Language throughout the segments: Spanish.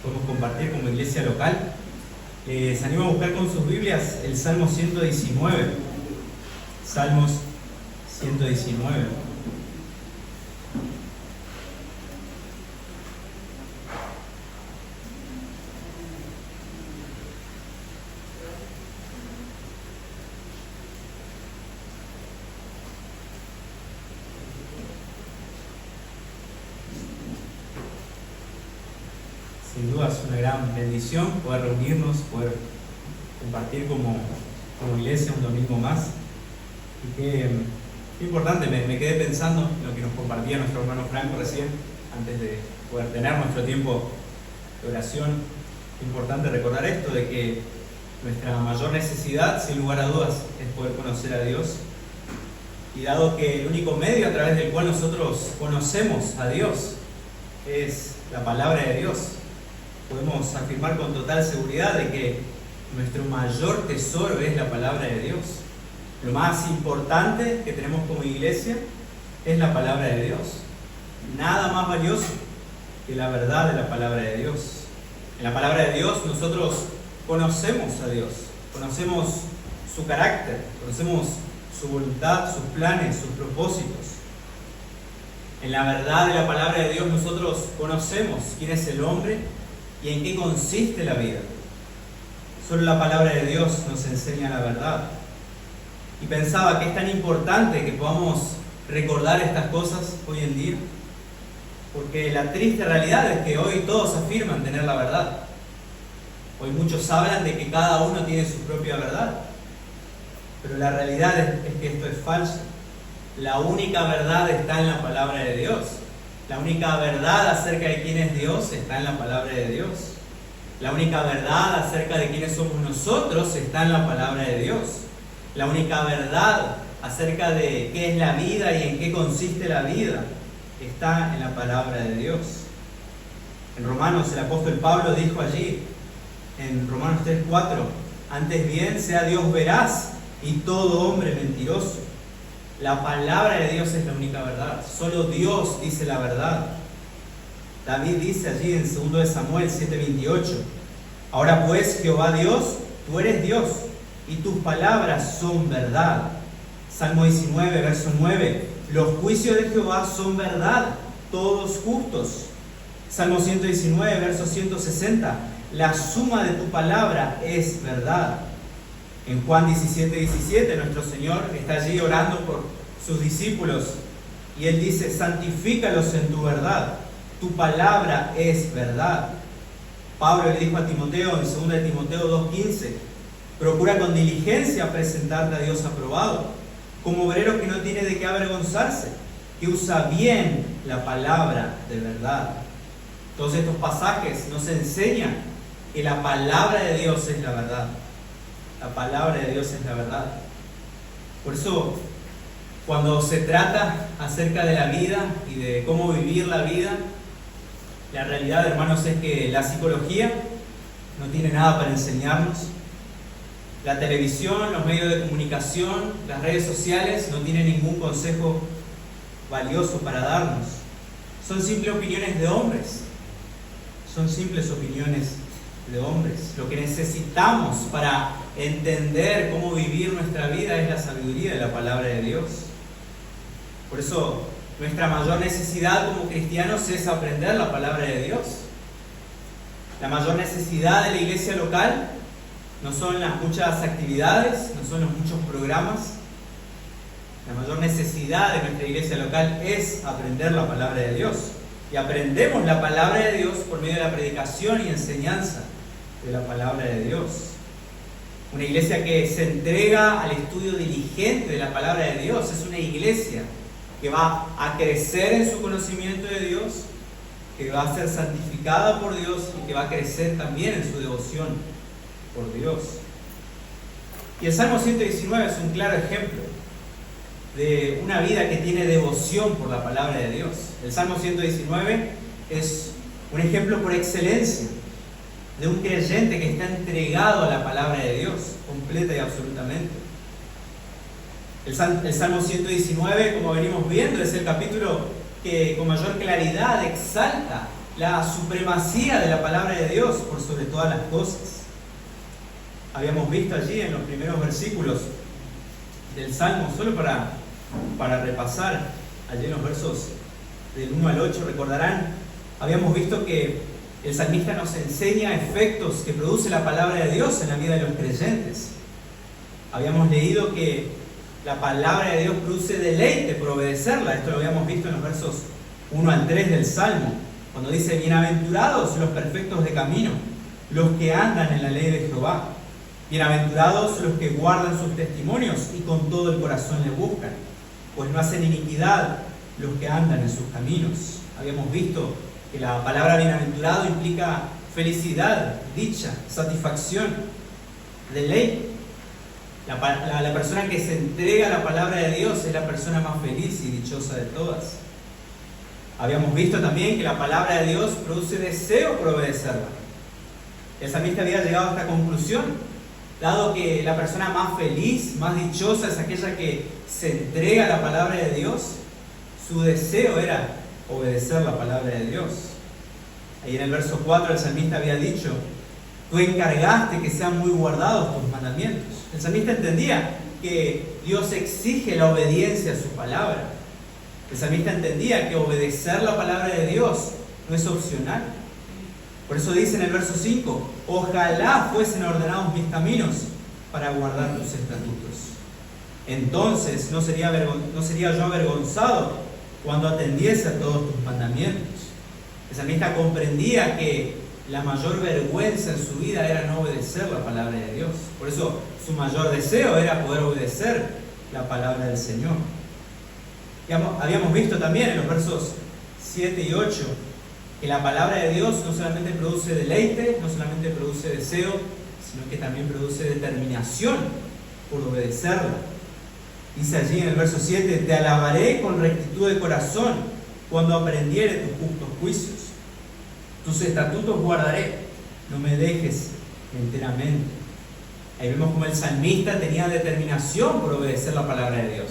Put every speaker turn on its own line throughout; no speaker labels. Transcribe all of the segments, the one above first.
podemos compartir como iglesia local. Les animo a buscar con sus Biblias el Salmo 119. Salmos 119. Sin duda es una gran bendición poder reunirnos, poder compartir como iglesia un domingo más. Y qué importante, me quedé pensando en lo que nos compartía nuestro hermano Franco recién, antes de poder tener nuestro tiempo de oración. Qué importante recordar esto, de que nuestra mayor necesidad, sin lugar a dudas, es poder conocer a Dios. Y dado que el único medio a través del cual nosotros conocemos a Dios es la palabra de Dios, podemos afirmar con total seguridad de que nuestro mayor tesoro es la palabra de Dios. Lo más importante que tenemos como iglesia es la palabra de Dios. Nada más valioso que la verdad de la palabra de Dios. En la palabra de Dios nosotros conocemos a Dios, conocemos su carácter, conocemos su voluntad, sus planes, sus propósitos. En la verdad de la palabra de Dios nosotros conocemos quién es el hombre y en qué consiste la vida. Solo la palabra de Dios nos enseña la verdad. Y pensaba que es tan importante que podamos recordar estas cosas hoy en día, porque la triste realidad es que hoy todos afirman tener la verdad. Hoy muchos hablan de que cada uno tiene su propia verdad, pero la realidad es que esto es falso. La única verdad está en la palabra de Dios. La única verdad acerca de quién es Dios está en la palabra de Dios. La única verdad acerca de quiénes somos nosotros está en la palabra de Dios. La única verdad acerca de qué es la vida y en qué consiste la vida está en la palabra de Dios. En Romanos el apóstol Pablo dijo allí, en Romanos 3:4, antes bien sea Dios veraz y todo hombre mentiroso. La palabra de Dios es la única verdad. Solo Dios dice la verdad. David dice allí en 2 de Samuel 7:28, ahora pues, Jehová Dios, tú eres Dios, y tus palabras son verdad. Salmo 19, verso 9, los juicios de Jehová son verdad, todos justos. Salmo 119, verso 160, la suma de tu palabra es verdad. En Juan 17:17, nuestro Señor está allí orando por sus discípulos y Él dice, santifícalos en tu verdad, tu palabra es verdad. Pablo le dijo a Timoteo en 2 de Timoteo 2:15, procura con diligencia presentarte a Dios aprobado, como obrero que no tiene de qué avergonzarse, que usa bien la palabra de verdad. Todos estos pasajes nos enseñan que la palabra de Dios es la verdad. La palabra de Dios es la verdad. Por eso, cuando se trata acerca de la vida y de cómo vivir la vida, la realidad, hermanos, es que la psicología no tiene nada para enseñarnos. La televisión, los medios de comunicación, las redes sociales no tienen ningún consejo valioso para darnos. Son simples opiniones de hombres. Son simples opiniones de hombres. Lo que necesitamos para entender cómo vivir nuestra vida es la sabiduría de la palabra de Dios. Por eso, nuestra mayor necesidad como cristianos es aprender la palabra de Dios. La mayor necesidad de la iglesia local no son las muchas actividades, no son los muchos programas. La mayor necesidad de nuestra iglesia local es aprender la palabra de Dios. Y aprendemos la palabra de Dios por medio de la predicación y enseñanza de la palabra de Dios. Una iglesia que se entrega al estudio diligente de la palabra de Dios es una iglesia que va a crecer en su conocimiento de Dios, que va a ser santificada por Dios y que va a crecer también en su devoción por Dios. Y el Salmo 119 es un claro ejemplo de una vida que tiene devoción por la palabra de Dios. El Salmo 119 es un ejemplo por excelencia de un creyente que está entregado a la palabra de Dios, completa y absolutamente. El Salmo 119, como venimos viendo, es el capítulo que con mayor claridad exalta la supremacía de la palabra de Dios por sobre todas las cosas. Habíamos visto allí en los primeros versículos del Salmo, solo para repasar, allí en los versos del 1 al 8, recordarán, habíamos visto que el salmista nos enseña efectos que produce la palabra de Dios en la vida de los creyentes. Habíamos leído que la palabra de Dios produce deleite por obedecerla. Esto lo habíamos visto en los versos 1 al 3 del Salmo, cuando dice: bienaventurados los perfectos de camino, los que andan en la ley de Jehová. Bienaventurados los que guardan sus testimonios y con todo el corazón le buscan, pues no hacen iniquidad los que andan en sus caminos. Habíamos visto que la palabra bienaventurado implica felicidad, dicha, satisfacción, deleite. La persona que se entrega a la palabra de Dios es la persona más feliz y dichosa de todas. Habíamos visto también que la palabra de Dios produce deseo por obedecerla. El salmista había llegado a esta conclusión, dado que la persona más feliz, más dichosa es aquella que se entrega a la palabra de Dios. Su deseo era obedecer la palabra de Dios. Ahí en el verso 4 el salmista había dicho: tú encargaste que sean muy guardados tus mandamientos. El salmista entendía que Dios exige la obediencia a su palabra. El salmista entendía que obedecer la palabra de Dios no es opcional. Por eso dice en el verso 5: ojalá fuesen ordenados mis caminos para guardar tus estatutos. Entonces no sería yo avergonzado cuando atendiese a todos tus mandamientos. El salmista comprendía que la mayor vergüenza en su vida era no obedecer la palabra de Dios. Por eso su mayor deseo era poder obedecer la palabra del Señor. Habíamos visto también en los versos 7 y 8 que la palabra de Dios no solamente produce deleite, no solamente produce deseo, sino que también produce determinación por obedecerla. Dice allí en el verso 7: te alabaré con rectitud de corazón cuando aprendiere tus justos juicios. Tus estatutos guardaré, no me dejes enteramente. Ahí vemos como el salmista tenía determinación por obedecer la palabra de Dios.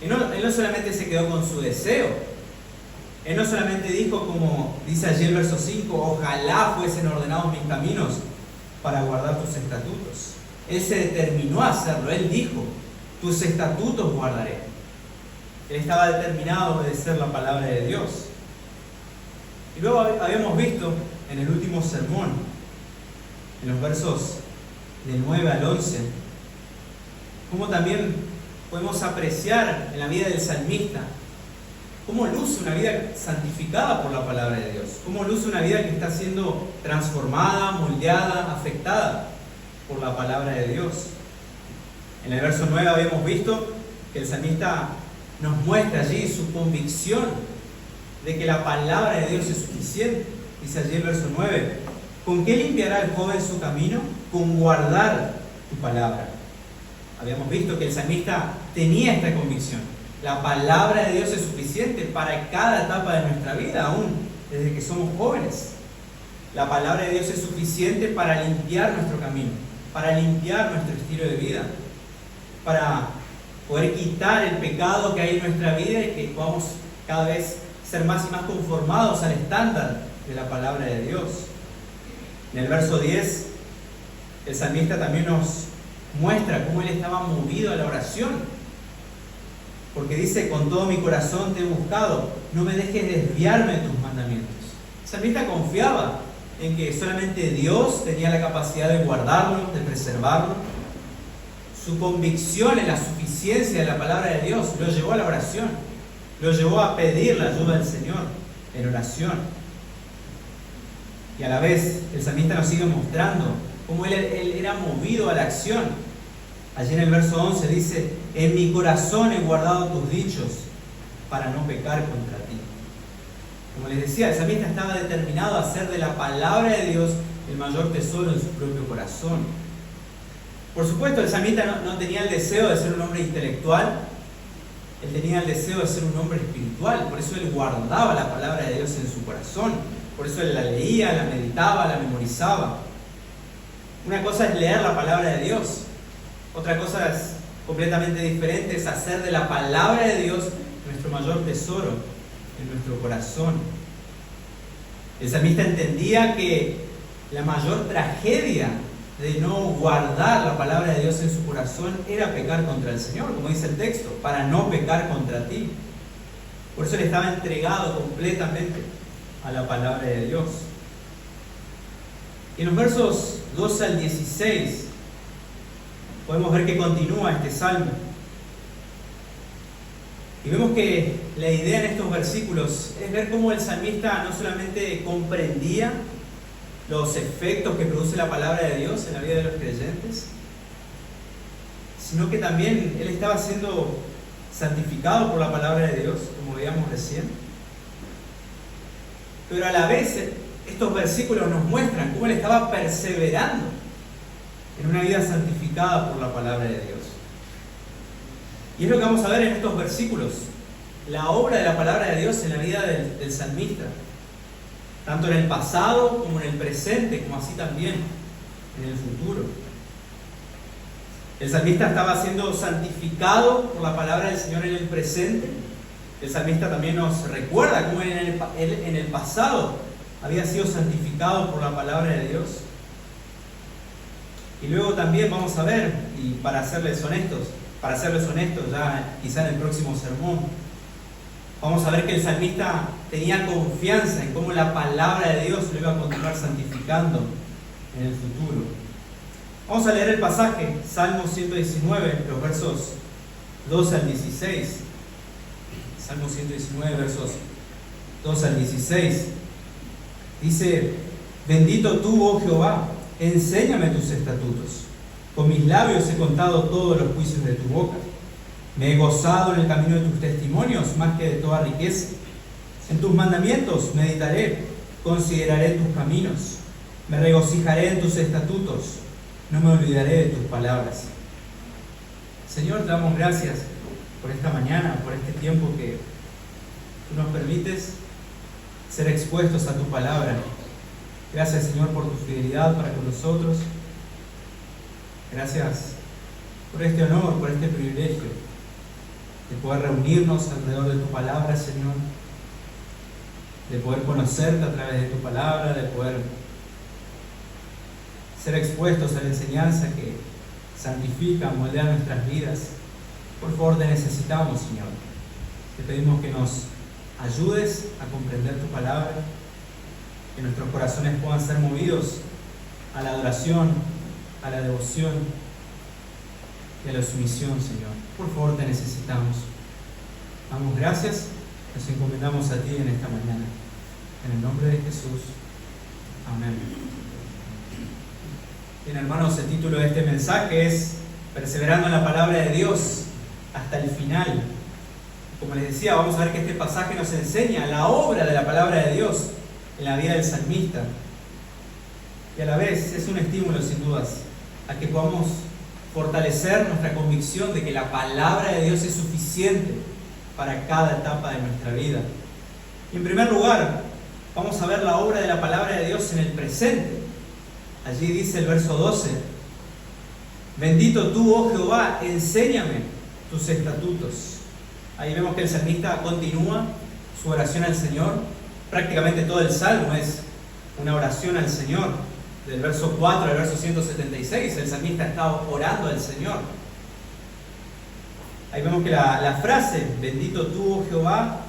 Él no solamente se quedó con su deseo. Él no solamente dijo, como dice allí el verso 5, ojalá fuesen ordenados mis caminos para guardar tus estatutos. Él se determinó a hacerlo. Él dijo: tus estatutos guardaré. Él estaba determinado a obedecer la palabra de Dios. Y luego habíamos visto en el último sermón, en los versos del 9 al 11, cómo también podemos apreciar en la vida del salmista cómo luce una vida santificada por la palabra de Dios, cómo luce una vida que está siendo transformada, moldeada, afectada por la palabra de Dios. En el verso 9 habíamos visto que el salmista nos muestra allí su convicción de que la palabra de Dios es suficiente. Dice allí el verso 9: ¿con qué limpiará el joven su camino? Con guardar tu palabra. Habíamos visto que el salmista tenía esta convicción. La palabra de Dios es suficiente para cada etapa de nuestra vida, aún desde que somos jóvenes. La palabra de Dios es suficiente para limpiar nuestro camino, para limpiar nuestro estilo de vida, para poder quitar el pecado que hay en nuestra vida y que podamos cada vez ser más y más conformados al estándar de la palabra de Dios. En el verso 10, el salmista también nos muestra cómo él estaba movido a la oración, porque dice: con todo mi corazón te he buscado, no me dejes desviarme de tus mandamientos. El salmista confiaba en que solamente Dios tenía la capacidad de guardarlo, de preservarlo. Su convicción en la suficiencia de la palabra de Dios lo llevó a la oración, lo llevó a pedir la ayuda del Señor en oración. Y a la vez el salmista nos sigue mostrando cómo él era movido a la acción. Allí en el verso 11 dice: en mi corazón he guardado tus dichos para no pecar contra ti. Como les decía, el salmista estaba determinado a hacer de la palabra de Dios el mayor tesoro en su propio corazón. Por supuesto, el salmista no tenía el deseo de ser un hombre intelectual. Él tenía el deseo de ser un hombre espiritual. Por eso él guardaba la palabra de Dios en su corazón. Por eso él la leía, la meditaba, la memorizaba. Una cosa es leer la palabra de Dios. Otra cosa es completamente diferente, es hacer de la palabra de Dios nuestro mayor tesoro en nuestro corazón. El salmista entendía que la mayor tragedia de no guardar la palabra de Dios en su corazón era pecar contra el Señor, como dice el texto, para no pecar contra ti. Por eso él estaba entregado completamente a la palabra de Dios. Y en los versos 12 al 16 podemos ver que continúa este salmo. Y vemos que la idea en estos versículos es ver cómo el salmista no solamente comprendía los efectos que produce la palabra de Dios en la vida de los creyentes, sino que también él estaba siendo santificado por la palabra de Dios, como veíamos recién. Pero a la vez, estos versículos nos muestran cómo él estaba perseverando en una vida santificada por la palabra de Dios. Y es lo que vamos a ver en estos versículos, la obra de la palabra de Dios en la vida del salmista, tanto en el pasado como en el presente, como así también en el futuro. El salmista estaba siendo santificado por la palabra del Señor en el presente. El salmista también nos recuerda cómo él en el pasado había sido santificado por la palabra de Dios. Y luego también vamos a ver, y para serles honestos, ya quizá en el próximo sermón, vamos a ver que el salmista tenía confianza en cómo la palabra de Dios lo iba a continuar santificando en el futuro. Vamos a leer el pasaje, Salmo 119, los versos 12 al 16. Salmo 119, versos 12 al 16. Dice: bendito tú, oh Jehová, enséñame tus estatutos. Con mis labios he contado todos los juicios de tu boca. Me he gozado en el camino de tus testimonios más que de toda riqueza. En tus mandamientos meditaré, consideraré tus caminos. Me regocijaré en tus estatutos, no me olvidaré de tus palabras. Señor, te damos gracias por esta mañana, por este tiempo que tú nos permites ser expuestos a tu palabra. Gracias, Señor, por tu fidelidad para con nosotros. Gracias por este honor, por este privilegio de poder reunirnos alrededor de tu palabra, Señor, de poder conocerte a través de tu palabra, de poder ser expuestos a la enseñanza que santifica, moldea nuestras vidas. Por favor, te necesitamos, Señor. Te pedimos que nos ayudes a comprender tu palabra, que nuestros corazones puedan ser movidos a la adoración, a la devoción y a la sumisión, Señor. Por favor, te necesitamos. Damos gracias, nos encomendamos a ti en esta mañana. En el nombre de Jesús. Amén. Bien, hermanos, el título de este mensaje es Perseverando en la palabra de Dios hasta el final. Como les decía, vamos a ver que este pasaje nos enseña la obra de la palabra de Dios en la vida del salmista. Y a la vez es un estímulo, sin dudas, a que podamos fortalecer nuestra convicción de que la palabra de Dios es suficiente para cada etapa de nuestra vida. Y en primer lugar, vamos a ver la obra de la palabra de Dios en el presente. Allí dice el verso 12: bendito tú, oh Jehová, enséñame tus estatutos. Ahí vemos que el salmista continúa su oración al Señor. Prácticamente todo el salmo es una oración al Señor. Del verso 4 al verso 176, el salmista está orando al Señor. Ahí vemos que la frase, bendito tú, oh Jehová,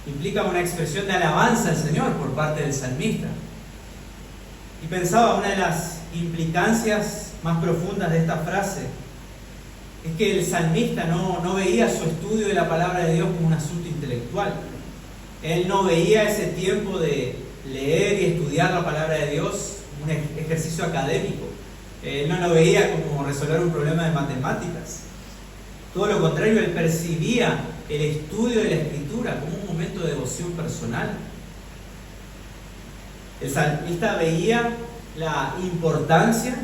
implica una expresión de alabanza al Señor por parte del salmista. Y pensaba, una de las implicancias más profundas de esta frase es que el salmista no veía su estudio de la palabra de Dios como un asunto intelectual. Él no veía ese tiempo de leer y estudiar la palabra de Dios un ejercicio académico. Él no lo veía como resolver un problema de matemáticas. Todo lo contrario, él percibía el estudio de la Escritura como un momento de devoción personal. El salmista veía la importancia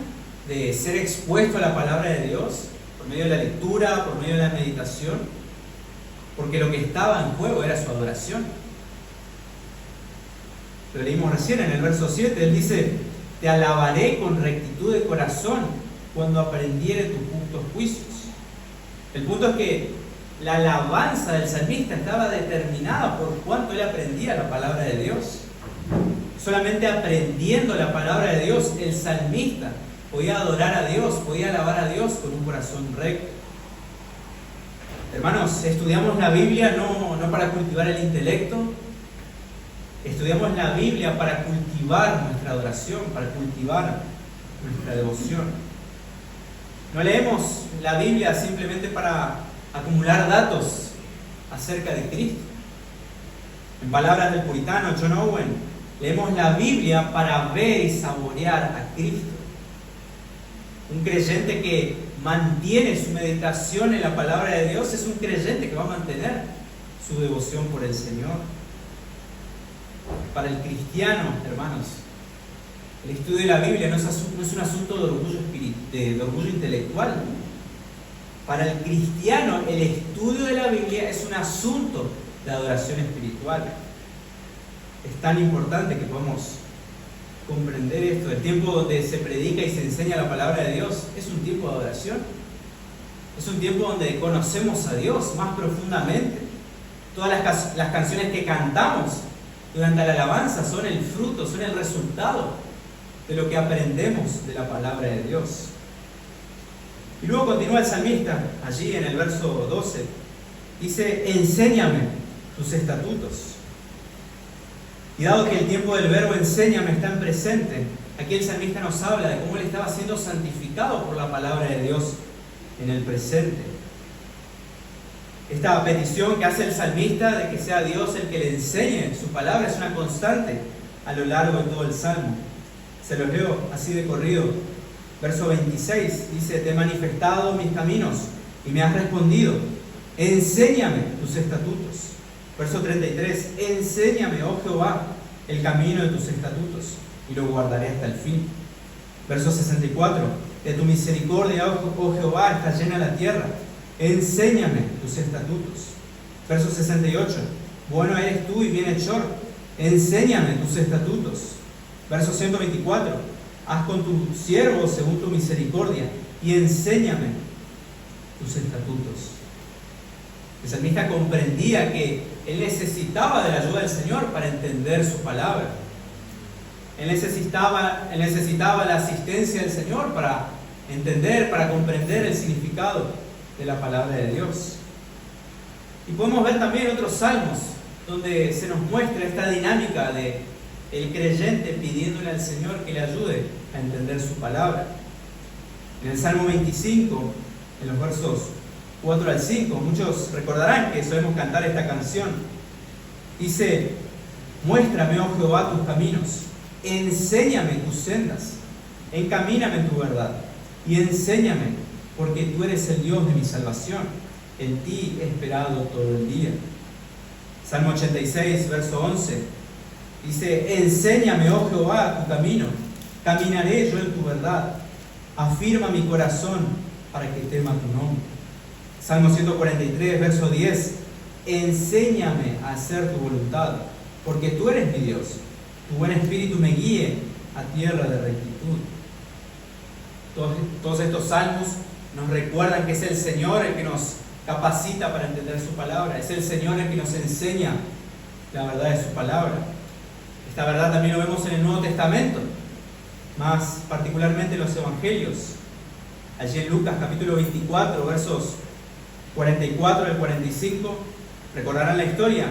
de ser expuesto a la palabra de Dios por medio de la lectura, por medio de la meditación, porque lo que estaba en juego era su adoración. Lo leímos recién en el verso 7, él dice: te alabaré con rectitud de corazón cuando aprendiere tus justos juicios. El punto es que la alabanza del salmista estaba determinada por cuánto él aprendía la palabra de Dios. solamente aprendiendo la palabra de Dios, el salmista podía adorar a Dios, podía alabar a Dios con un corazón recto. Hermanos, estudiamos la Biblia no para cultivar el intelecto, estudiamos la Biblia para cultivar nuestra adoración, para cultivar nuestra devoción. No leemos la Biblia simplemente para acumular datos acerca de Cristo. En palabras del puritano John Owen, leemos la Biblia para ver y saborear a Cristo. Un creyente que mantiene su meditación en la palabra de Dios es un creyente que va a mantener su devoción por el Señor. Para el cristiano, hermanos, el estudio de la Biblia no es un asunto de orgullo intelectual. Para el cristiano, el estudio de la Biblia es un asunto de adoración espiritual. Es tan importante que podamos comprender esto. El tiempo donde se predica y se enseña la palabra de Dios es un tiempo de adoración. Es un tiempo donde conocemos a Dios más profundamente. Todas las canciones que cantamos durante la alabanza son el fruto, son el resultado de lo que aprendemos de la palabra de Dios. Y luego continúa el salmista, allí en el verso 12, dice: enséñame tus estatutos. Y dado que el tiempo del verbo enséñame está en presente, aquí el salmista nos habla de cómo él estaba siendo santificado por la palabra de Dios en el presente. Esta petición que hace el salmista de que sea Dios el que le enseñe su palabra es una constante a lo largo de todo el salmo. Se los leo así de corrido. Verso 26 dice: te he manifestado mis caminos y me has respondido. Enséñame tus estatutos. Verso 33: enséñame, oh Jehová, el camino de tus estatutos y lo guardaré hasta el fin. Verso 64: de tu misericordia, oh Jehová, está llena la tierra. Enséñame tus estatutos. Verso 68: bueno eres tú y bienhechor. Enséñame tus estatutos. Verso 124: haz con tu siervo según tu misericordia y enséñame tus estatutos. El salmista comprendía que él necesitaba de la ayuda del Señor para entender su palabra. Él necesitaba la asistencia del Señor para entender, para comprender el significado de la palabra de Dios. Y podemos ver también otros salmos donde se nos muestra esta dinámica de el creyente pidiéndole al Señor que le ayude a entender su palabra. En el Salmo 25, en los versos 4 al 5, muchos recordarán que solemos cantar esta canción. Dice: muéstrame, oh Jehová, tus caminos, enséñame tus sendas, encamíname en tu verdad y enséñame, porque tú eres el Dios de mi salvación, en ti he esperado todo el día. Salmo 86, verso 11, dice: enséñame, oh Jehová, tu camino, caminaré yo en tu verdad, afirma mi corazón para que tema tu nombre. Salmo 143, verso 10, enséñame a hacer tu voluntad, porque tú eres mi Dios, tu buen espíritu me guíe a tierra de rectitud. Todos estos salmos nos recuerdan que es el Señor el que nos capacita para entender su palabra, es el Señor el que nos enseña la verdad de su palabra. Esta verdad también lo vemos en el Nuevo Testamento, más particularmente en los Evangelios. Allí en Lucas capítulo 24, versos 44 al 45, recordarán la historia,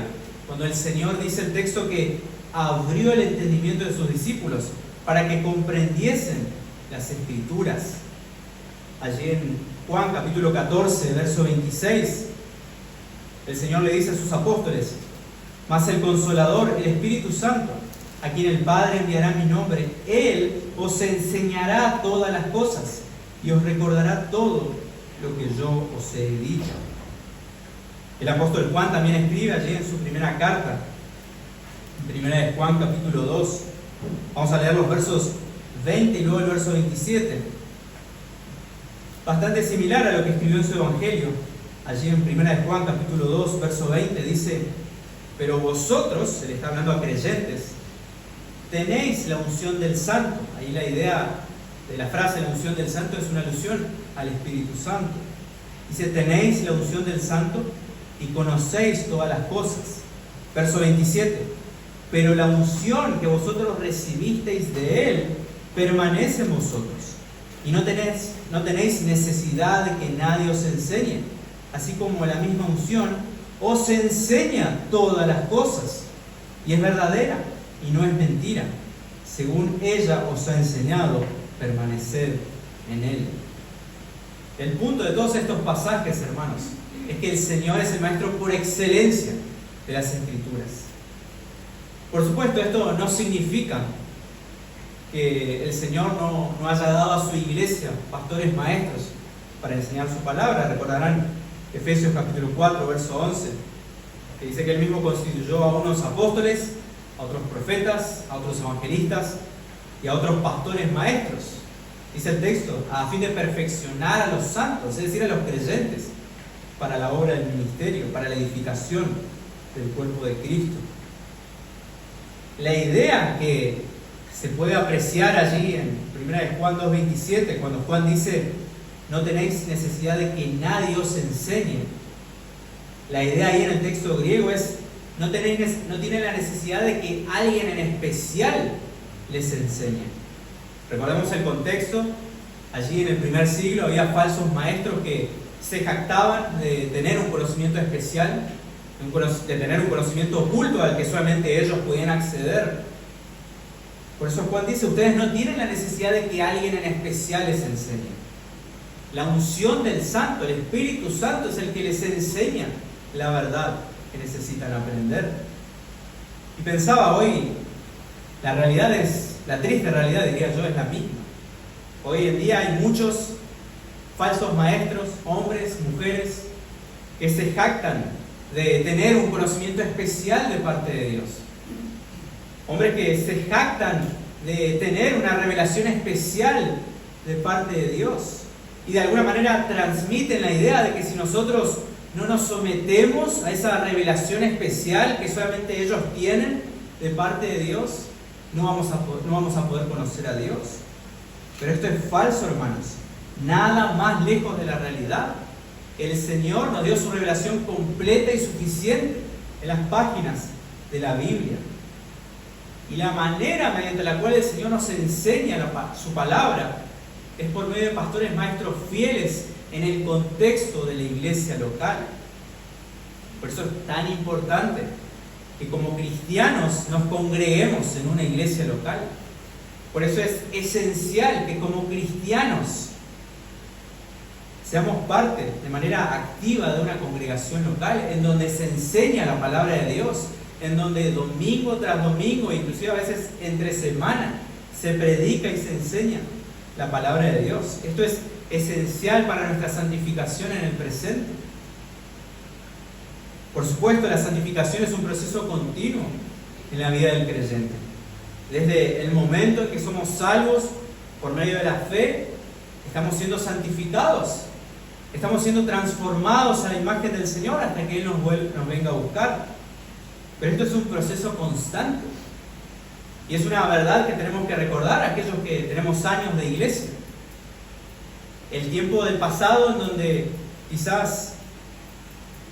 cuando el Señor dice el texto que abrió el entendimiento de sus discípulos para que comprendiesen las Escrituras. Allí en Juan capítulo 14, verso 26, el Señor le dice a sus apóstoles: mas el Consolador, el Espíritu Santo, a quien el Padre enviará en mi nombre, Él os enseñará todas las cosas y os recordará todo lo que yo os he dicho. El apóstol Juan también escribe allí en su primera carta, en primera de Juan capítulo 2. Vamos a leer los versos 20 y luego el verso 27. Bastante similar a lo que escribió en su Evangelio. Allí en primera de Juan capítulo 2, verso 20 dice: pero vosotros, se le está hablando a creyentes, tenéis la unción del Santo. Ahí la idea de la frase la unción del Santo es una alusión al Espíritu Santo. Dice: tenéis la unción del Santo y conocéis todas las cosas. Verso 27: pero la unción que vosotros recibisteis de Él permanece en vosotros. Y no tenéis necesidad de que nadie os enseñe, así como la misma unción os enseña todas las cosas, y es verdadera y no es mentira. Según ella os ha enseñado, permaneced en Él. El punto de todos estos pasajes, hermanos, es que el Señor es el Maestro por excelencia de las Escrituras. Por supuesto, esto no significa que el Señor no haya dado a su iglesia pastores maestros para enseñar su palabra. Recordarán Efesios capítulo 4, verso 11, que dice que Él mismo constituyó a unos apóstoles, a otros profetas, a otros evangelistas y a otros pastores maestros. Dice el texto, a fin de perfeccionar a los santos, es decir, a los creyentes, para la obra del ministerio, para la edificación del cuerpo de Cristo. La idea que se puede apreciar allí en 1 Juan 2:27, cuando Juan dice, no tenéis necesidad de que nadie os enseñe. La idea ahí en el texto griego es, no tienen la necesidad de que alguien en especial les enseñe. Recordemos el contexto. Allí en el primer siglo había falsos maestros que se jactaban de tener un conocimiento especial, de tener un conocimiento oculto al que solamente ellos podían acceder. Por eso Juan dice, ustedes no tienen la necesidad de que alguien en especial les enseñe. La unción del Santo, el Espíritu Santo, es el que les enseña la verdad que necesitan aprender. Y pensaba hoy, la triste realidad, diría yo, es la misma. Hoy en día hay muchos falsos maestros, hombres, mujeres, que se jactan de tener un conocimiento especial de parte de Dios. Hombres que se jactan de tener una revelación especial de parte de Dios. Y de alguna manera transmiten la idea de que si nosotros no nos sometemos a esa revelación especial que solamente ellos tienen de parte de Dios, no vamos a poder conocer a Dios. Pero esto es falso, hermanos. Nada más lejos de la realidad. El Señor nos dio su revelación completa y suficiente en las páginas de la Biblia. Y la manera mediante la cual el Señor nos enseña su palabra es por medio de pastores maestros fieles en el contexto de la iglesia local. Por eso es tan importante que como cristianos nos congreguemos en una iglesia local. Por eso es esencial que como cristianos seamos parte de manera activa de una congregación local en donde se enseña la palabra de Dios, en donde domingo tras domingo, inclusive a veces entre semana, se predica y se enseña la palabra de Dios. Esto es esencial para nuestra santificación en el presente. Por supuesto, la santificación es un proceso continuo en la vida del creyente. Desde el momento en que somos salvos por medio de la fe, estamos siendo santificados, estamos siendo transformados a la imagen del Señor hasta que Él nos venga a buscar. Pero esto es un proceso constante. Y es una verdad que tenemos que recordar a aquellos que tenemos años de iglesia. El tiempo del pasado en donde quizás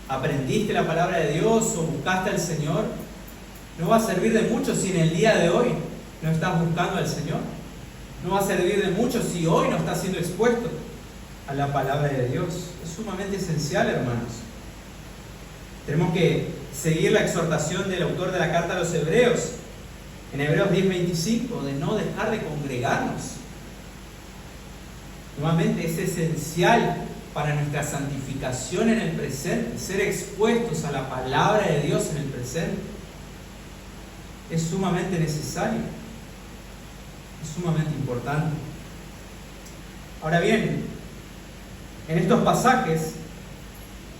aprendiste la palabra de Dios o buscaste al Señor, no va a servir de mucho si en el día de hoy no estás buscando al Señor. No va a servir de mucho si hoy no estás siendo expuesto a la palabra de Dios. Es sumamente esencial, hermanos. Tenemos que seguir la exhortación del autor de la carta a los Hebreos, en Hebreos 10:25, de no dejar de congregarnos. Nuevamente es esencial para nuestra santificación en el presente, ser expuestos a la palabra de Dios en el presente. Es sumamente necesario, es sumamente importante. Ahora bien, en estos pasajes,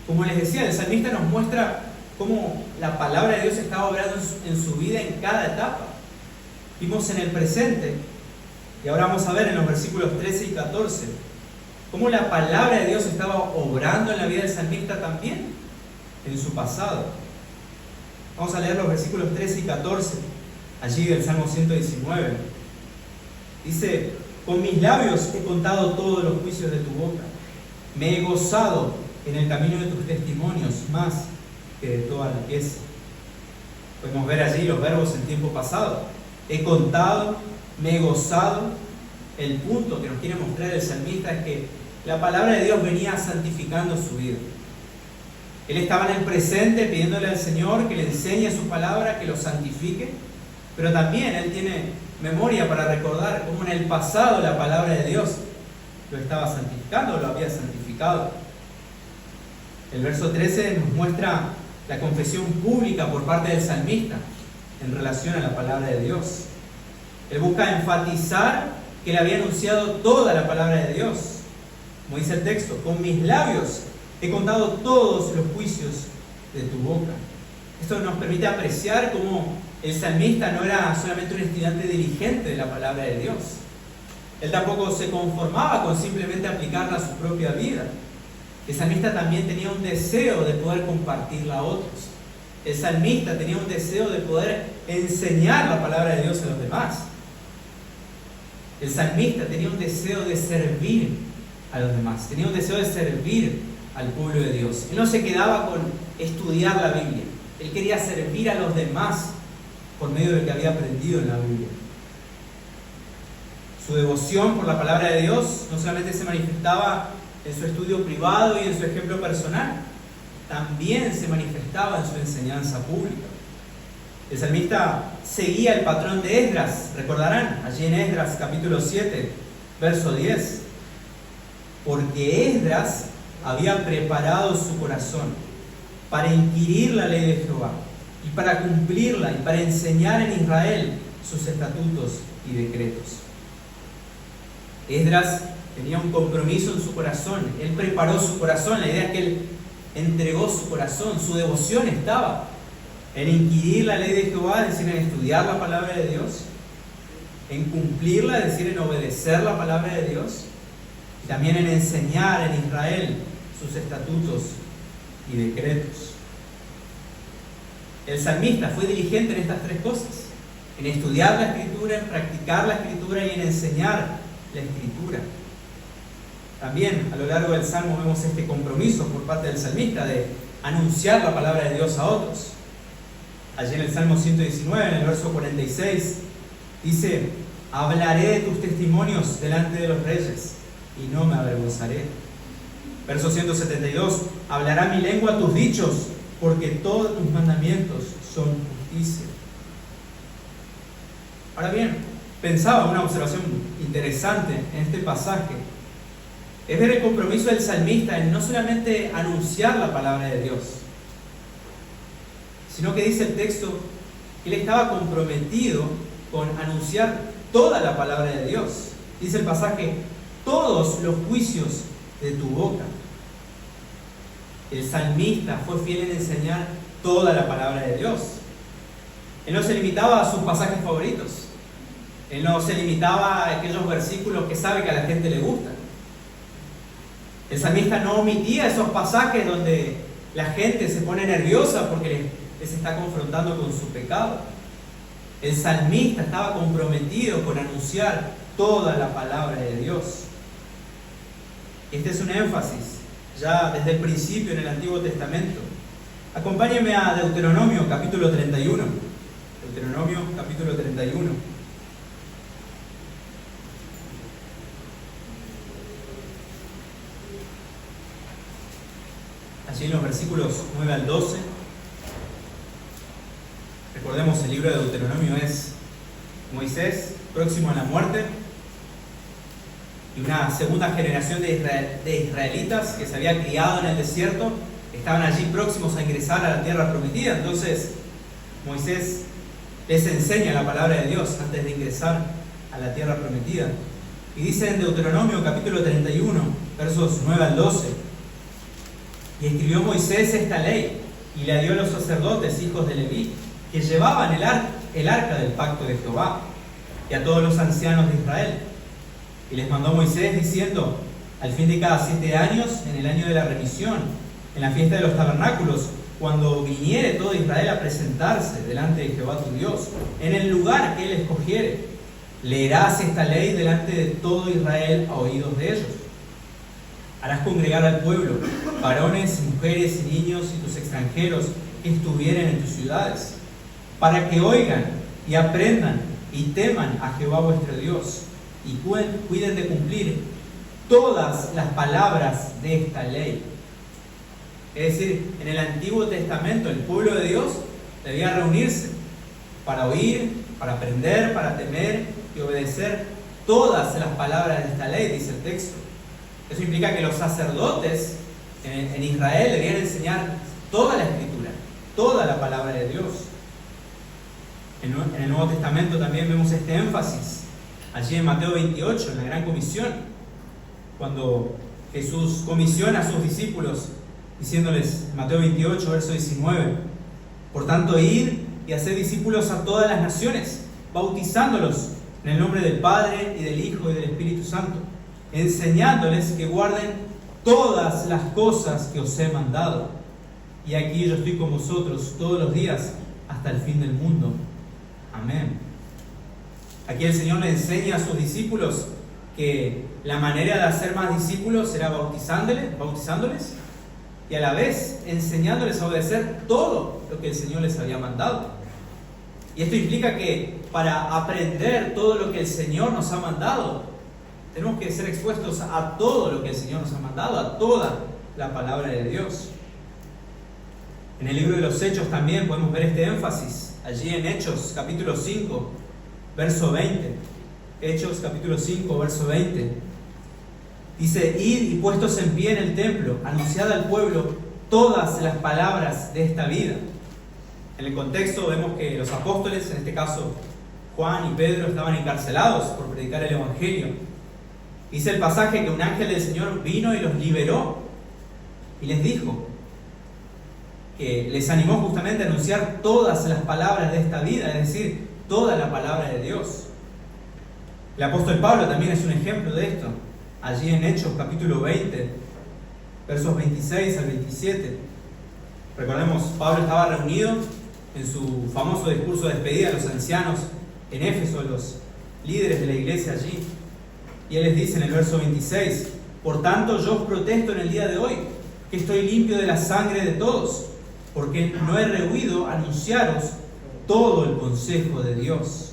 como les decía, el salmista nos muestra cómo la palabra de Dios está obrando en su vida en cada etapa. Vimos en el presente, y ahora vamos a ver en los versículos 13 y 14, cómo la palabra de Dios estaba obrando en la vida del salmista también, en su pasado. Vamos a leer los versículos 13 y 14, allí del Salmo 119. Dice, con mis labios he contado todos los juicios de tu boca. Me he gozado en el camino de tus testimonios más que de toda riqueza. Podemos ver allí los verbos en tiempo pasado. He contado, me he gozado. El punto que nos quiere mostrar el salmista es que la palabra de Dios venía santificando su vida. Él estaba en el presente pidiéndole al Señor que le enseñe su palabra, que lo santifique, pero también él tiene memoria para recordar cómo en el pasado la palabra de Dios lo estaba santificando, lo había santificado. El verso 13 nos muestra la confesión pública por parte del salmista en relación a la palabra de Dios. Él busca enfatizar que le había anunciado toda la palabra de Dios. Como dice el texto, con mis labios he contado todos los juicios de tu boca. Esto nos permite apreciar cómo el salmista no era solamente un estudiante diligente de la palabra de Dios. Él tampoco se conformaba con simplemente aplicarla a su propia vida. El salmista también tenía un deseo de poder compartirla a otros. El salmista tenía un deseo de poder enseñar la palabra de Dios a los demás. El salmista tenía un deseo de servir a los demás. Tenía un deseo de servir al pueblo de Dios. Él no se quedaba con estudiar la Biblia. Él quería servir a los demás por medio de lo que había aprendido en la Biblia. Su devoción por la palabra de Dios no solamente se manifestaba en su estudio privado y en su ejemplo personal, también se manifestaba en su enseñanza pública. El salmista seguía el patrón de Esdras, recordarán, allí en Esdras capítulo 7, verso 10, porque Esdras había preparado su corazón para inquirir la ley de Jehová y para cumplirla y para enseñar en Israel sus estatutos y decretos. Esdras tenía un compromiso en su corazón, él preparó su corazón, la idea es que él entregó su corazón, su devoción estaba en inquirir la ley de Jehová, es decir, en estudiar la palabra de Dios, en cumplirla, es decir, en obedecer la palabra de Dios, y también en enseñar en Israel sus estatutos y decretos. El salmista fue diligente en estas tres cosas: en estudiar la Escritura, en practicar la Escritura y en enseñar la Escritura. También a lo largo del Salmo vemos este compromiso por parte del salmista de anunciar la palabra de Dios a otros. Allí en el Salmo 119, en el verso 46, dice: hablaré de tus testimonios delante de los reyes y no me avergonzaré. Verso 172, hablará mi lengua tus dichos, porque todos tus mandamientos son justicia. Ahora bien, pensaba una observación interesante en este pasaje, es ver el compromiso del salmista en no solamente anunciar la palabra de Dios, sino que dice el texto que él estaba comprometido con anunciar toda la palabra de Dios. Dice el pasaje, todos los juicios de tu boca. El salmista fue fiel en enseñar toda la palabra de Dios. Él no se limitaba a sus pasajes favoritos. Él no se limitaba a aquellos versículos que sabe que a la gente le gustan. El salmista no omitía esos pasajes donde la gente se pone nerviosa porque les está confrontando con su pecado. El salmista estaba comprometido con anunciar toda la palabra de Dios. Este es un énfasis ya desde el principio en el Antiguo Testamento. Acompáñenme a Deuteronomio capítulo 31. Deuteronomio capítulo 31. Allí en los versículos 9 al 12. Recordemos, el libro de Deuteronomio es Moisés próximo a la muerte y una segunda generación de israelitas que se había criado en el desierto estaban allí próximos a ingresar a la tierra prometida. Entonces Moisés les enseña la palabra de Dios antes de ingresar a la tierra prometida. Y dice en Deuteronomio capítulo 31, versos 9 al 12: y escribió Moisés esta ley y la dio a los sacerdotes, hijos de Leví, que llevaban el arca del pacto de Jehová, y a todos los ancianos de Israel. Y les mandó Moisés diciendo: al fin de cada 7 años, en el año de la remisión, en la fiesta de los tabernáculos, cuando viniere todo Israel a presentarse delante de Jehová tu Dios, en el lugar que él escogiere, leerás esta ley delante de todo Israel a oídos de ellos. Harás congregar al pueblo, varones, mujeres y niños y tus extranjeros que estuvieren en tus ciudades. para que oigan y aprendan y teman a Jehová vuestro Dios y cuiden de cumplir todas las palabras de esta ley. Es decir, en el Antiguo Testamento el pueblo de Dios debía reunirse para oír, para aprender, para temer y obedecer todas las palabras de esta ley, dice el texto. Eso implica que los sacerdotes en Israel debían enseñar toda la Escritura, toda la palabra de Dios. En el Nuevo Testamento también vemos este énfasis, allí en Mateo 28, en la Gran Comisión, cuando Jesús comisiona a sus discípulos, diciéndoles, Mateo 28, verso 19, por tanto, id y haced discípulos a todas las naciones, bautizándolos en el nombre del Padre y del Hijo y del Espíritu Santo, enseñándoles que guarden todas las cosas que os he mandado. Y aquí yo estoy con vosotros todos los días hasta el fin del mundo. Amén. Aquí el Señor le enseña a sus discípulos que la manera de hacer más discípulos era bautizándoles y a la vez enseñándoles a obedecer todo lo que el Señor les había mandado. Y esto implica que para aprender todo lo que el Señor nos ha mandado, tenemos que ser expuestos a todo lo que el Señor nos ha mandado, a toda la palabra de Dios. En el libro de los Hechos también podemos ver este énfasis, allí en Hechos capítulo 5, verso 20. Hechos capítulo 5, verso 20. Dice, id y puestos en pie en el templo, anunciad al pueblo todas las palabras de esta vida. En el contexto vemos que los apóstoles, en este caso Juan y Pedro, estaban encarcelados por predicar el Evangelio. Dice el pasaje que un ángel del Señor vino y los liberó y les dijo que les animó justamente a anunciar todas las palabras de esta vida, es decir, toda la palabra de Dios. El apóstol Pablo también es un ejemplo de esto. Allí en Hechos capítulo 20, versos 26 al 27. Recordemos, Pablo estaba reunido en su famoso discurso de despedida a los ancianos en Éfeso, los líderes de la iglesia allí. Y él les dice en el verso 26, por tanto yo os protesto en el día de hoy, que estoy limpio de la sangre de todos, porque no he rehuido anunciaros todo el consejo de Dios.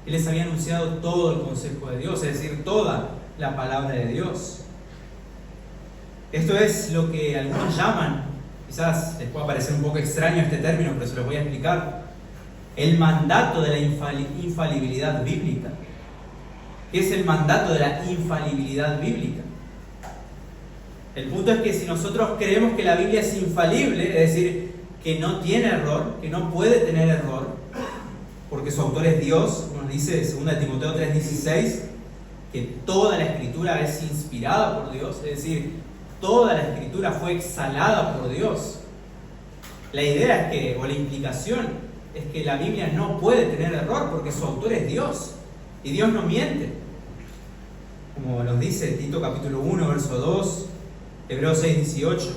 Él les había anunciado todo el consejo de Dios, es decir, toda la palabra de Dios. Esto es lo que algunos llaman, quizás les pueda parecer un poco extraño este término, pero se los voy a explicar, el mandato de la infalibilidad bíblica. ¿Qué es el mandato de la infalibilidad bíblica? El punto es que si nosotros creemos que la Biblia es infalible, es decir, que no tiene error, que no puede tener error, porque su autor es Dios, como nos dice 2 Timoteo 3:16, que toda la Escritura es inspirada por Dios, es decir, toda la Escritura fue exhalada por Dios. La idea es que, o la implicación, es que la Biblia no puede tener error porque su autor es Dios, y Dios no miente. Como nos dice Tito capítulo 1, verso 2, Hebreos 6:18.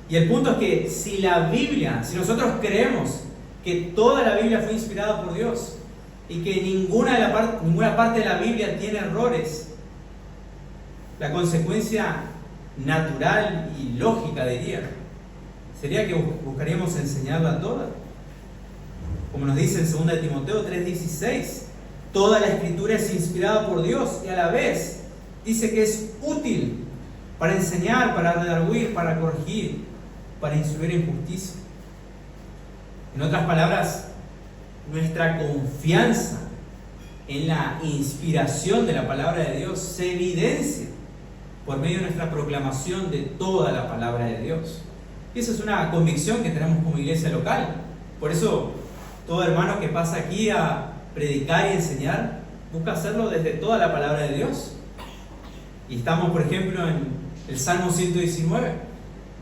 Y el punto es que si nosotros creemos que toda la Biblia fue inspirada por Dios y que ninguna parte de la Biblia tiene errores, la consecuencia natural y lógica, diría, sería que buscaríamos enseñarla toda. Como nos dice en 2 Timoteo 3:16, toda la Escritura es inspirada por Dios y a la vez dice que es útil para enseñar, para redarguir, para corregir, para instruir en justicia. En otras palabras, nuestra confianza en la inspiración de la palabra de Dios se evidencia por medio de nuestra proclamación de toda la palabra de Dios. Y esa es una convicción que tenemos como iglesia local. Por eso, todo hermano que pasa aquí a predicar y enseñar, busca hacerlo desde toda la palabra de Dios. Y estamos, por ejemplo, en el Salmo 119,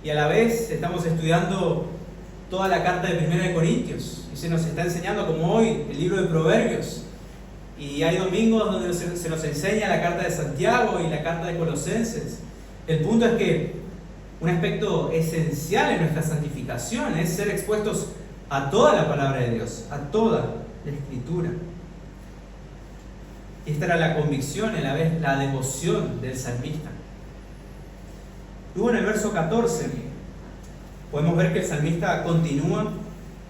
y a la vez estamos estudiando toda la carta de 1 de Corintios, y se nos está enseñando, como hoy, el libro de Proverbios, y hay domingos donde se nos enseña la carta de Santiago y la carta de Colosenses. El punto es que un aspecto esencial en nuestra santificación es ser expuestos a toda la palabra de Dios, a toda la Escritura. Y esta era la convicción y a la vez la devoción del salmista. Luego en el verso 14 podemos ver que el salmista continúa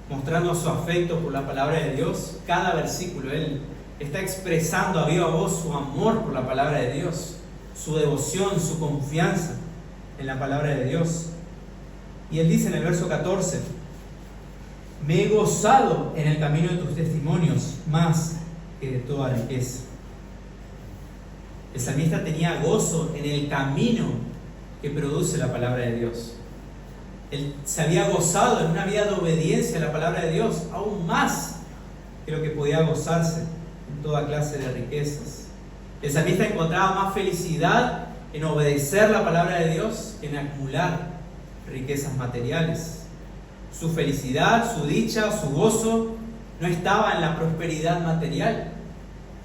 mostrando su afecto por la palabra de Dios. Cada versículo Él está expresando a viva voz su amor por la palabra de Dios, su devoción, su confianza en la palabra de Dios. Y Él dice en el verso 14: me he gozado en el camino de tus testimonios más que de toda riqueza. El salmista tenía gozo en el camino que produce la palabra de Dios. Él se había gozado en una vida de obediencia a la palabra de Dios, aún más que lo que podía gozarse en toda clase de riquezas. El salmista encontraba más felicidad en obedecer la palabra de Dios que en acumular riquezas materiales. Su felicidad, su dicha, su gozo no estaba en la prosperidad material.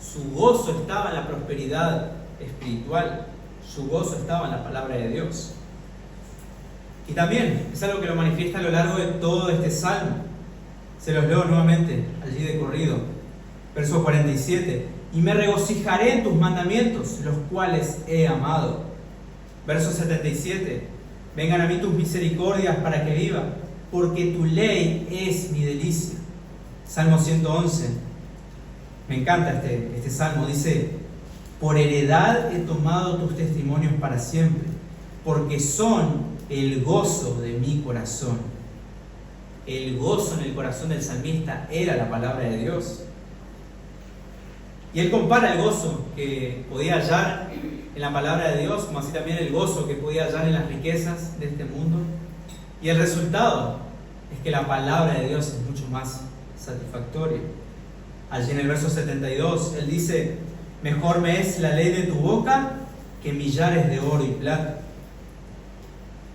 Su gozo estaba en la prosperidad espiritual. Su gozo estaba en la palabra de Dios. Y también es algo que lo manifiesta a lo largo de todo este salmo. Se los leo nuevamente allí de corrido. Verso 47: y me regocijaré en tus mandamientos, los cuales he amado. Verso 77: vengan a mí tus misericordias para que viva, porque tu ley es mi delicia. Salmo 111. Me encanta este salmo. Dice: por heredad he tomado tus testimonios para siempre, porque son el gozo de mi corazón. El gozo en el corazón del salmista era la palabra de Dios. Y él compara el gozo que podía hallar en la palabra de Dios, como así también el gozo que podía hallar en las riquezas de este mundo. Y el resultado es que la palabra de Dios es mucho más satisfactoria. Allí en el verso 72, él dice: mejor me es la ley de tu boca que millares de oro y plata.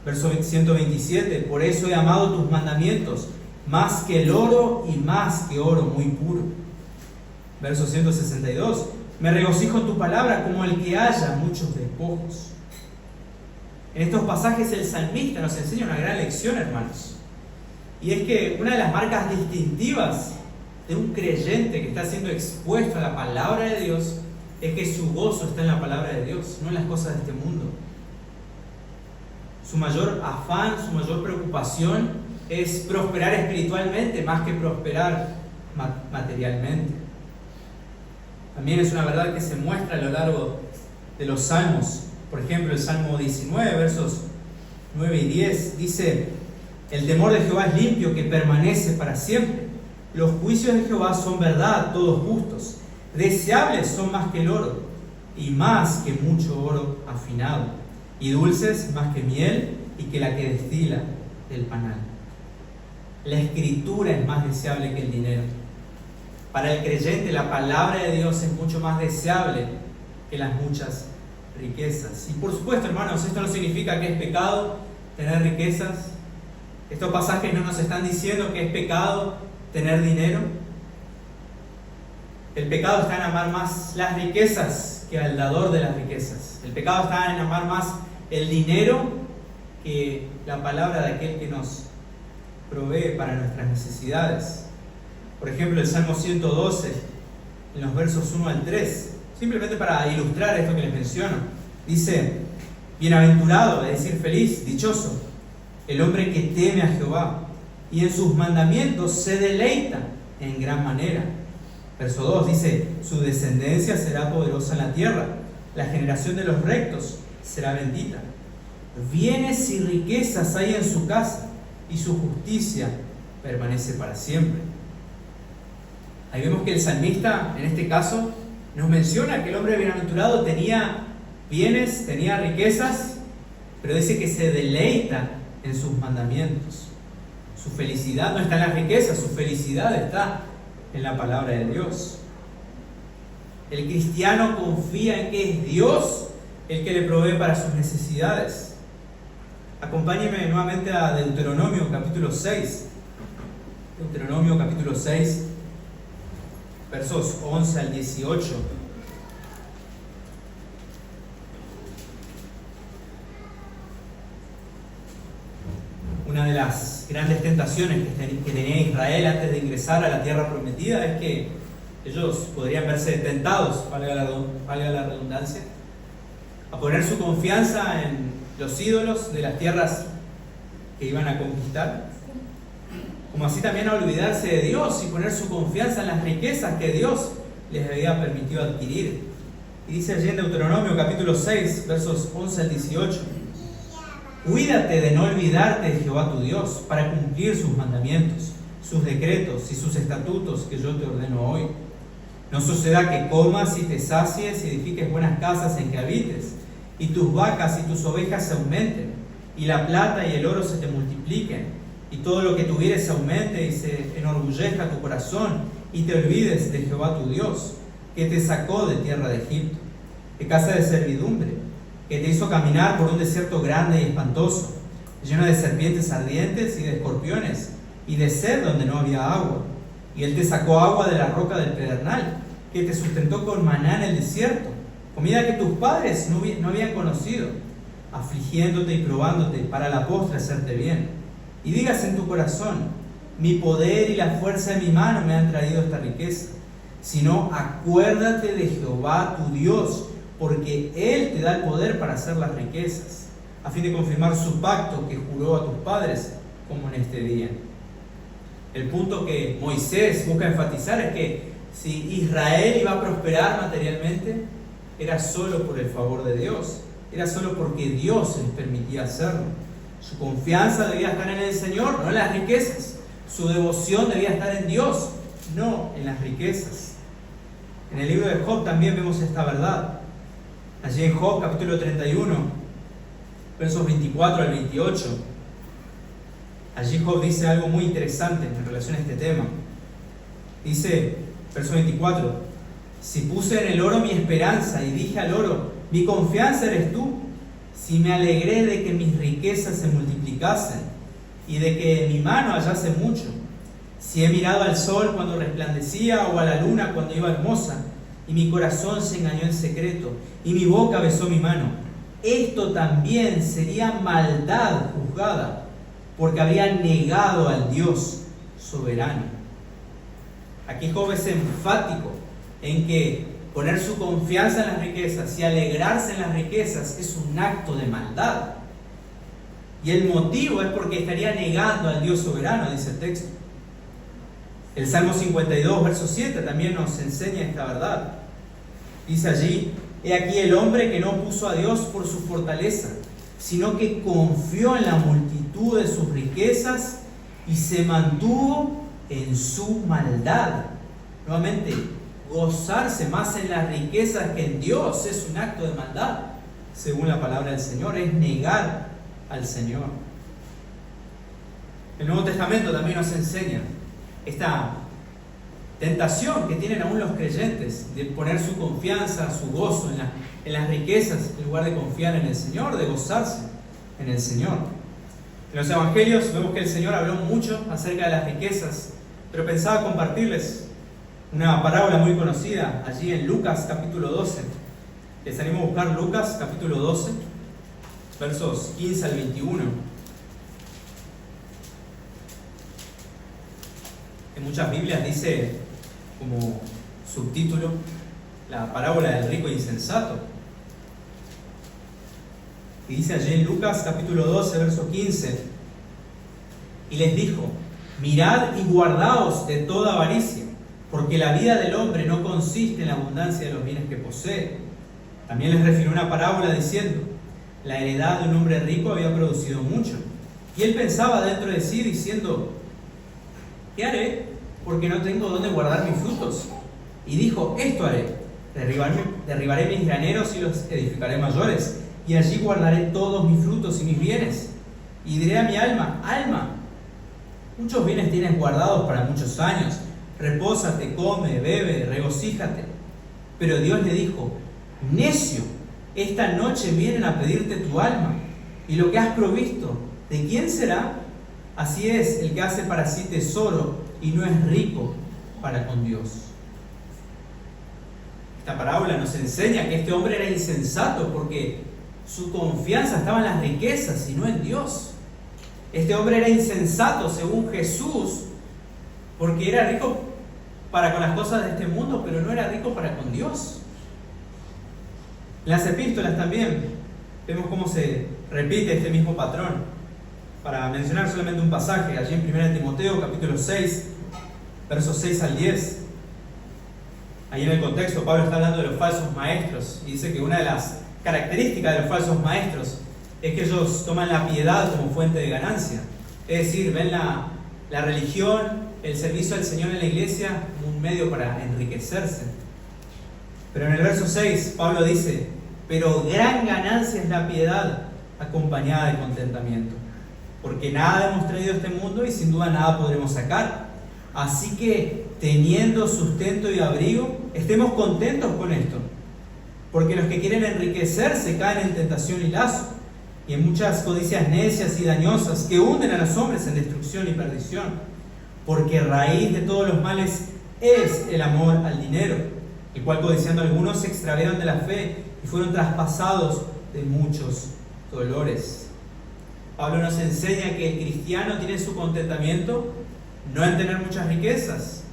Verso 127: por eso he amado tus mandamientos, más que el oro y más que oro muy puro. Verso 162: me regocijo en tu palabra como el que haya muchos despojos. En estos pasajes el salmista nos enseña una gran lección, hermanos. Y es que una de las marcas distintivas de un creyente que está siendo expuesto a la palabra de Dios es que su gozo está en la palabra de Dios, no en las cosas de este mundo. Su mayor afán, su mayor preocupación es prosperar espiritualmente más que prosperar materialmente. También es una verdad que se muestra a lo largo de los salmos. Por ejemplo, el Salmo 19, versos 9 y 10, dice: el temor de Jehová es limpio, que permanece para siempre. Los juicios de Jehová son verdad, todos justos. Deseables son más que el oro, y más que mucho oro afinado, y dulces más que miel y que la que destila del panal. La escritura es más deseable que el dinero. Para el creyente la palabra de Dios es mucho más deseable que las muchas riquezas. Y por supuesto, hermanos, esto no significa que es pecado tener riquezas. Estos pasajes no nos están diciendo que es pecado tener dinero. El pecado está en amar más las riquezas que al dador de las riquezas. El pecado está en amar más el dinero que la palabra de aquel que nos provee para nuestras necesidades. Por ejemplo, el Salmo 112, en los versos 1 al 3, simplemente para ilustrar esto que les menciono, dice: bienaventurado, es decir, feliz, dichoso, el hombre que teme a Jehová y en sus mandamientos se deleita en gran manera. Verso 2 dice: su descendencia será poderosa en la tierra, la generación de los rectos será bendita. Bienes y riquezas hay en su casa, y su justicia permanece para siempre. Ahí vemos que el salmista, en este caso, nos menciona que el hombre bienaventurado tenía bienes, tenía riquezas, pero dice que se deleita en sus mandamientos. Su felicidad no está en las riquezas, su felicidad está en la palabra de Dios. El cristiano confía en que es Dios el que le provee para sus necesidades. Acompáñenme nuevamente a Deuteronomio capítulo 6. Deuteronomio capítulo 6, versos 11 al 18. Una de las grandes tentaciones que tenía Israel antes de ingresar a la tierra prometida es que ellos podrían verse tentados, valga la redundancia, a poner su confianza en los ídolos de las tierras que iban a conquistar, como así también a olvidarse de Dios y poner su confianza en las riquezas que Dios les había permitido adquirir. Y dice allí en Deuteronomio capítulo 6, versos 11 al 18: Cuídate de no olvidarte de Jehová tu Dios, para cumplir sus mandamientos, sus decretos y sus estatutos que yo te ordeno hoy. No suceda que comas y te sacies y edifiques buenas casas en que habites, y tus vacas y tus ovejas se aumenten, y la plata y el oro se te multipliquen, y todo lo que tuvieres se aumente y se enorgullezca tu corazón, y te olvides de Jehová tu Dios, que te sacó de tierra de Egipto, de casa de servidumbre, que te hizo caminar por un desierto grande y espantoso, lleno de serpientes ardientes y de escorpiones, y de sed donde no había agua. Y Él te sacó agua de la roca del pedernal, que te sustentó con maná en el desierto, comida que tus padres no habían conocido, afligiéndote y probándote para la postre hacerte bien. Y digas en tu corazón: mi poder y la fuerza de mi mano me han traído esta riqueza. Sino acuérdate de Jehová tu Dios, porque Él te da el poder para hacer las riquezas, a fin de confirmar su pacto que juró a tus padres, como en este día. El punto que Moisés busca enfatizar es que si Israel iba a prosperar materialmente, era solo por el favor de Dios, era solo porque Dios les permitía hacerlo. Su confianza debía estar en el Señor, no en las riquezas. Su devoción debía estar en Dios, no en las riquezas. En el libro de Job también vemos esta verdad. Allí en Job capítulo 31, versos 24 al 28, allí Job dice algo muy interesante en relación a este tema. Dice, verso 24: si puse en el oro mi esperanza y dije al oro: mi confianza eres tú, si me alegré de que mis riquezas se multiplicasen y de que en mi mano hallase mucho, si he mirado al sol cuando resplandecía o a la luna cuando iba hermosa, y mi corazón se engañó en secreto y mi boca besó mi mano, esto también sería maldad juzgada, porque habría negado al Dios soberano. Aquí Job es enfático en que poner su confianza en las riquezas y alegrarse en las riquezas es un acto de maldad. Y el motivo es porque estaría negando al Dios soberano, dice el texto. El Salmo 52, verso 7 también nos enseña esta verdad. Dice allí: he aquí el hombre que no puso a Dios por su fortaleza, sino que confió en la multitud de sus riquezas y se mantuvo en su maldad. Nuevamente, gozarse más en las riquezas que en Dios es un acto de maldad, según la palabra del Señor, es negar al Señor. El Nuevo Testamento también nos enseña esta tentación que tienen aún los creyentes de poner su confianza, su gozo en las riquezas, en lugar de confiar en el Señor, de gozarse en el Señor. En los evangelios vemos que el Señor habló mucho acerca de las riquezas, pero pensaba compartirles una parábola muy conocida allí en Lucas capítulo 12. Les animo a buscar Lucas capítulo 12, versos 15 al 21. En muchas Biblias dice como subtítulo la parábola del rico insensato. Y dice allí en Lucas capítulo 12, verso 15: y les dijo: mirad y guardaos de toda avaricia, porque la vida del hombre no consiste en la abundancia de los bienes que posee. También les refirió una parábola diciendo: la heredad de un hombre rico había producido mucho, y él pensaba dentro de sí diciendo: ¿qué haré? Porque no tengo dónde guardar mis frutos. Y dijo: esto haré, derribaré mis graneros y los edificaré mayores, y allí guardaré todos mis frutos y mis bienes. Y diré a mi alma: alma, muchos bienes tienes guardados para muchos años, repósate, come, bebe, regocíjate. Pero Dios le dijo: necio, esta noche vienen a pedirte tu alma, y lo que has provisto, ¿de quién será? Así es el que hace para sí tesoro y no es rico para con Dios. Esta parábola nos enseña que este hombre era insensato porque su confianza estaba en las riquezas y no en Dios. Este hombre era insensato según Jesús porque era rico para con las cosas de este mundo, pero no era rico para con Dios. En las epístolas también vemos cómo se repite este mismo patrón. para mencionar solamente un pasaje, allí en 1 Timoteo capítulo 6, versos 6 al 10. Ahí en el contexto Pablo está hablando de los falsos maestros y dice que una de las características de los falsos maestros es que ellos toman la piedad como fuente de ganancia. Es decir, ven la religión, el servicio al Señor en la iglesia como un medio para enriquecerse. Pero en el verso 6 Pablo dice: pero gran ganancia es la piedad acompañada de contentamiento, porque nada hemos traído a este mundo y sin duda nada podremos sacar. Así que, teniendo sustento y abrigo, estemos contentos con esto, porque los que quieren enriquecerse caen en tentación y lazo, y en muchas codicias necias y dañosas que hunden a los hombres en destrucción y perdición, porque raíz de todos los males es el amor al dinero, el cual codiciando algunos se extraviaron de la fe y fueron traspasados de muchos dolores. Pablo nos enseña que el cristiano tiene su contentamiento no en tener muchas riquezas,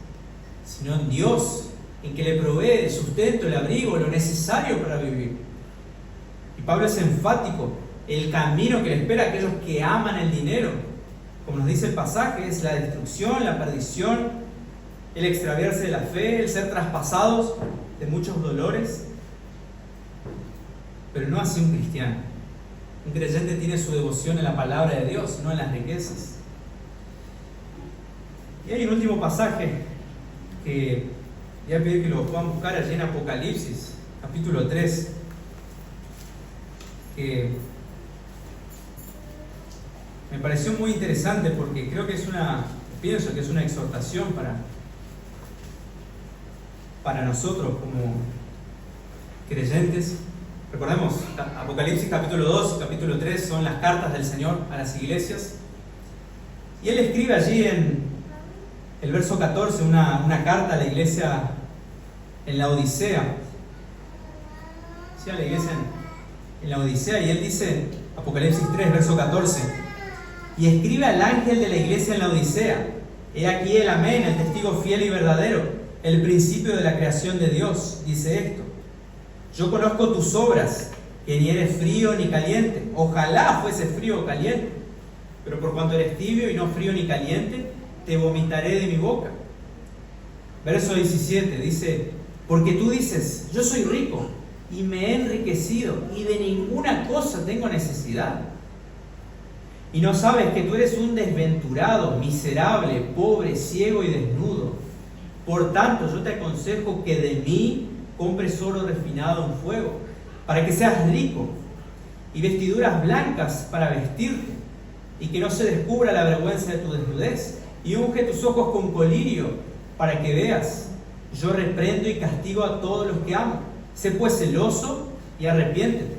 sino en Dios, en que le provee el sustento, el abrigo, lo necesario para vivir. Y Pablo es enfático: el camino que le espera a aquellos que aman el dinero, como nos dice el pasaje, es la destrucción, la perdición, el extraviarse de la fe, el ser traspasados de muchos dolores. Pero no así un cristiano. Un creyente tiene su devoción en la palabra de Dios, no en las riquezas. Y hay un último pasaje que voy a pedir que lo puedan buscar allí en Apocalipsis, capítulo 3, que me pareció muy interesante porque creo que pienso que es una exhortación para nosotros como creyentes. Recordemos, Apocalipsis capítulo 2 y capítulo 3 son las cartas del Señor a las iglesias. Y Él escribe allí en el verso 14 una carta a la iglesia en la Odisea. Sí, a la iglesia en la Odisea. Y Él dice, Apocalipsis 3, verso 14: y escribe al ángel de la iglesia en la Odisea: he aquí el amén, el testigo fiel y verdadero, el principio de la creación de Dios. Dice esto: yo conozco tus obras, que ni eres frío ni caliente. Ojalá fuese frío o caliente, pero por cuanto eres tibio y no frío ni caliente, te vomitaré de mi boca. Verso 17 dice: porque tú dices, yo soy rico y me he enriquecido y de ninguna cosa tengo necesidad. Y no sabes que tú eres un desventurado, miserable, pobre, ciego y desnudo. Por tanto, yo te aconsejo que de mí compres oro refinado en fuego, para que seas rico, y vestiduras blancas para vestirte, y que no se descubra la vergüenza de tu desnudez, y unge tus ojos con colirio, para que veas. Yo reprendo y castigo a todos los que amo. Sé pues celoso y arrepiéntete.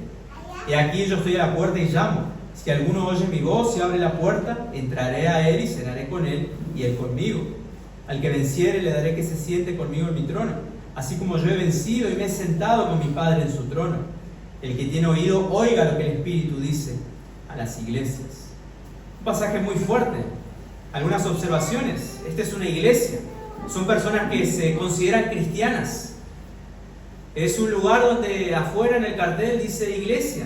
Y aquí yo estoy a la puerta y llamo. Si alguno oye mi voz y abre la puerta, entraré a él y cenaré con él y él conmigo. Al que venciere le daré que se siente conmigo en mi trono, así como yo he vencido y me he sentado con mi Padre en su trono. El que tiene oído, oiga lo que el Espíritu dice a las iglesias. Un pasaje muy fuerte. Algunas observaciones. Esta es una iglesia. Son personas que se consideran cristianas. Es un lugar donde afuera en el cartel dice iglesia.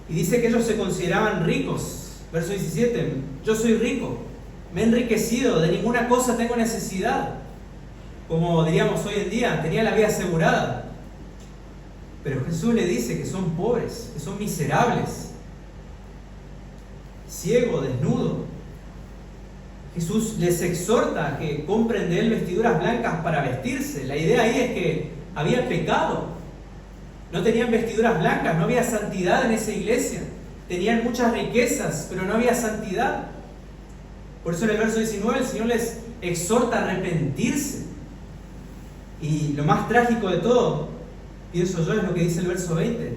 Y dice que ellos se consideraban ricos. Verso 17: yo soy rico, me he enriquecido, de ninguna cosa tengo necesidad. Como diríamos hoy en día, tenía la vida asegurada. Pero Jesús le dice que son pobres, que son miserables, ciego, desnudo. Jesús les exhorta a que compren de Él vestiduras blancas para vestirse. La idea ahí es que había pecado. No tenían vestiduras blancas, no había santidad en esa iglesia. Tenían muchas riquezas, pero no había santidad. Por eso en el verso 19 el Señor les exhorta a arrepentirse. Y lo más trágico de todo, pienso yo, es lo que dice el verso 20.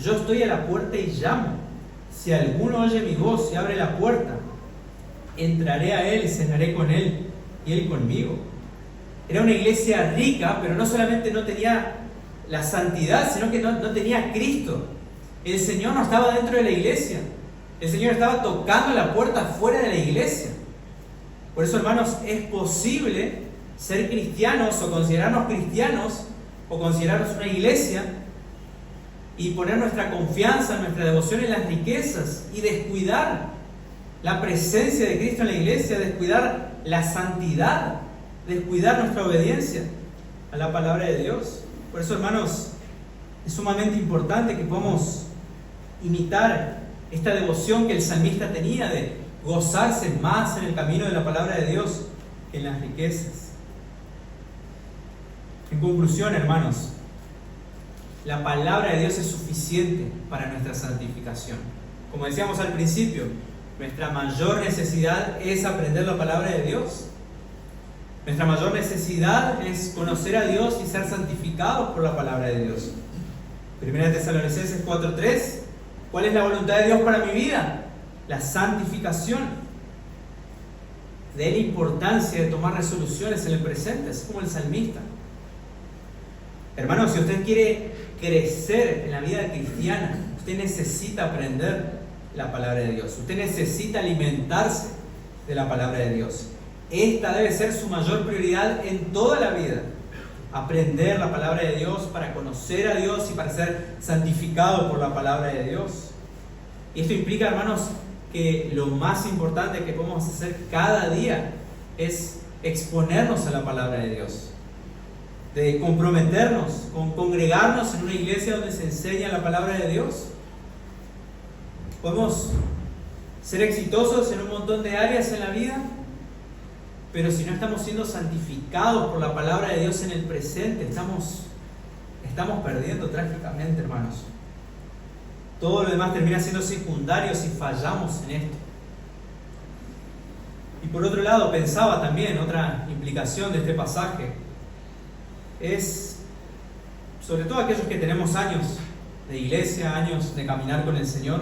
Yo estoy a la puerta y llamo. Si alguno oye mi voz y abre la puerta, entraré a él y cenaré con él y él conmigo. Era una iglesia rica, pero no solamente no tenía la santidad, sino que no tenía a Cristo. El Señor no estaba dentro de la iglesia. El Señor estaba tocando la puerta fuera de la iglesia. Por eso, hermanos, es posible ser cristianos o considerarnos una iglesia y poner nuestra confianza, nuestra devoción en las riquezas y descuidar la presencia de Cristo en la iglesia, descuidar la santidad, descuidar nuestra obediencia a la palabra de Dios. Por eso, hermanos, es sumamente importante que podamos imitar esta devoción que el salmista tenía de gozarse más en el camino de la palabra de Dios que en las riquezas. En conclusión, hermanos, la palabra de Dios es suficiente para nuestra santificación. Como decíamos al principio, nuestra mayor necesidad es aprender la palabra de Dios. Nuestra mayor necesidad es conocer a Dios y ser santificados por la palabra de Dios. 1 Tesalonicenses 4:3. ¿Cuál es la voluntad de Dios para mi vida? La santificación. De la importancia de tomar resoluciones en el presente, así como el salmista. Hermanos, si usted quiere crecer en la vida cristiana, usted necesita aprender la palabra de Dios. Usted necesita alimentarse de la palabra de Dios. Esta debe ser su mayor prioridad en toda la vida. Aprender la palabra de Dios para conocer a Dios y para ser santificado por la palabra de Dios. Y esto implica, hermanos, que lo más importante que podemos hacer cada día es exponernos a la palabra de Dios. De comprometernos con congregarnos en una iglesia donde se enseña la palabra de Dios. Podemos ser exitosos en un montón de áreas en la vida, pero si no estamos siendo santificados por la palabra de Dios en el presente, estamos perdiendo trágicamente, hermanos. Todo lo demás termina siendo secundario si fallamos en esto. Y por otro lado, pensaba también, otra implicación de este pasaje, es, sobre todo aquellos que tenemos años de iglesia, años de caminar con el Señor,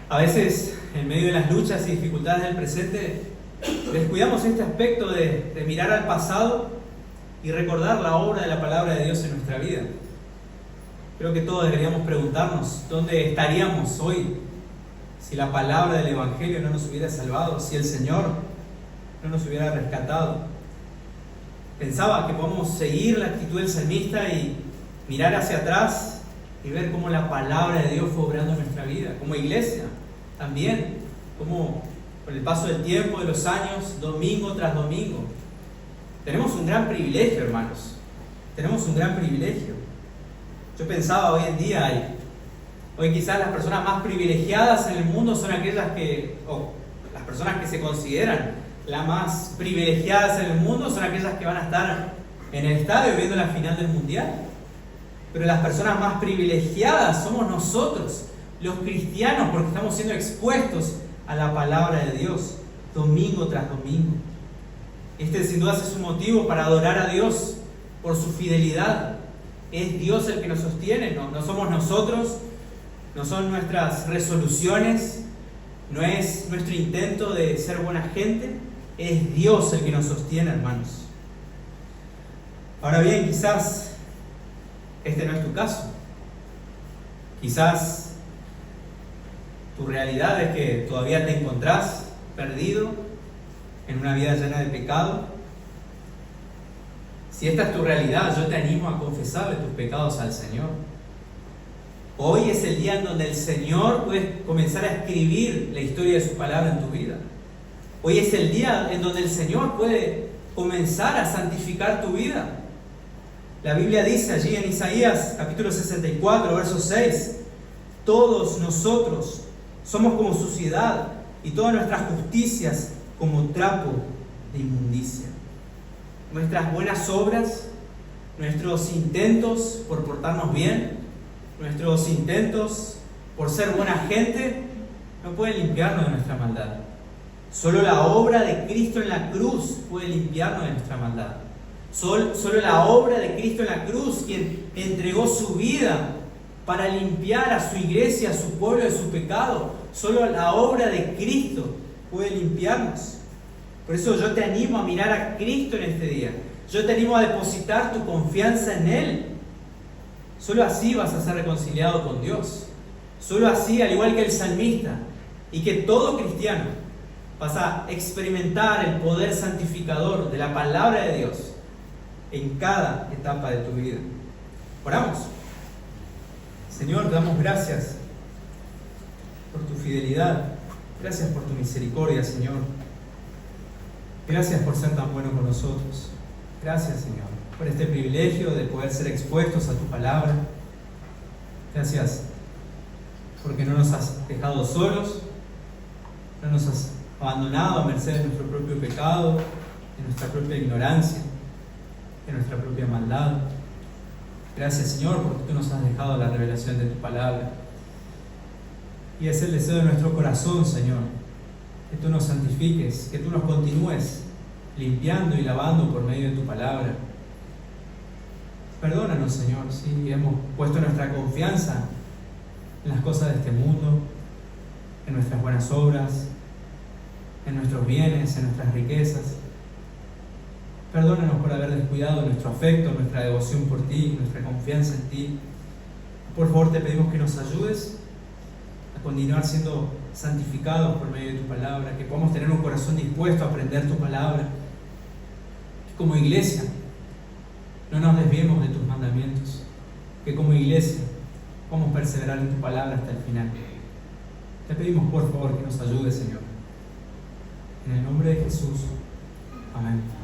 a veces en medio de las luchas y dificultades del presente, descuidamos este aspecto de mirar al pasado y recordar la obra de la palabra de Dios en nuestra vida. Creo que todos deberíamos preguntarnos dónde estaríamos hoy si la palabra del Evangelio no nos hubiera salvado, si el Señor no nos hubiera rescatado. Pensaba que podemos seguir la actitud del salmista y mirar hacia atrás y ver cómo la palabra de Dios fue obrando en nuestra vida, como iglesia también, como con el paso del tiempo, de los años, domingo tras domingo. Tenemos un gran privilegio, hermanos. Tenemos un gran privilegio. Yo pensaba hoy en día, hoy quizás las personas más privilegiadas en el mundo son aquellas las personas que se consideran las más privilegiadas en el mundo son aquellas que van a estar en el estadio viendo la final del mundial. Pero las personas más privilegiadas somos nosotros, los cristianos, porque estamos siendo expuestos a la palabra de Dios domingo tras domingo. Este sin duda es un motivo para adorar a Dios por su fidelidad. Es Dios el que nos sostiene, no somos nosotros, no son nuestras resoluciones, no es nuestro intento de ser buena gente, es Dios el que nos sostiene, hermanos. Ahora bien, quizás este no es tu caso. Quizás tu realidad es que todavía te encontrás perdido en una vida llena de pecado. Si esta es tu realidad, yo te animo a confesarle tus pecados al Señor. Hoy es el día en donde el Señor puede comenzar a escribir la historia de su palabra en tu vida. Hoy es el día en donde el Señor puede comenzar a santificar tu vida. La Biblia dice allí en Isaías capítulo 64, verso 6, todos nosotros somos como suciedad y todas nuestras justicias como trapo de inmundicia. Nuestras buenas obras, nuestros intentos por portarnos bien, nuestros intentos por ser buena gente, no pueden limpiarnos de nuestra maldad. Solo la obra de Cristo en la cruz puede limpiarnos de nuestra maldad. Solo la obra de Cristo en la cruz, quien entregó su vida para limpiar a su iglesia, a su pueblo de su pecado. Solo la obra de Cristo puede limpiarnos. Por eso yo te animo a mirar a Cristo en este día. Yo te animo a depositar tu confianza en Él. Solo así vas a ser reconciliado con Dios. Solo así, al igual que el salmista y que todo cristiano, vas a experimentar el poder santificador de la palabra de Dios en cada etapa de tu vida. Oramos. Señor, te damos gracias por tu fidelidad. Gracias por tu misericordia, Señor. Gracias por ser tan bueno con nosotros. Gracias, Señor, por este privilegio de poder ser expuestos a tu palabra. Gracias porque no nos has dejado solos, no nos has abandonado a merced de nuestro propio pecado, de nuestra propia ignorancia, de nuestra propia maldad. Gracias, Señor, porque tú nos has dejado la revelación de tu palabra. Y es el deseo de nuestro corazón, Señor, que tú nos santifiques, que tú nos continúes limpiando y lavando por medio de tu palabra. Perdónanos, Señor, si hemos puesto nuestra confianza en las cosas de este mundo, en nuestras buenas obras, en nuestros bienes, en nuestras riquezas. Perdónanos por haber descuidado nuestro afecto, nuestra devoción por ti, nuestra confianza en ti. Por favor, te pedimos que nos ayudes a continuar siendo santificados por medio de tu palabra, que podamos tener un corazón dispuesto a aprender tu palabra, que como iglesia no nos desviemos de tus mandamientos, que como iglesia podamos perseverar en tu palabra hasta el final. Te pedimos por favor que nos ayudes, Señor. En el nombre de Jesús. Amén.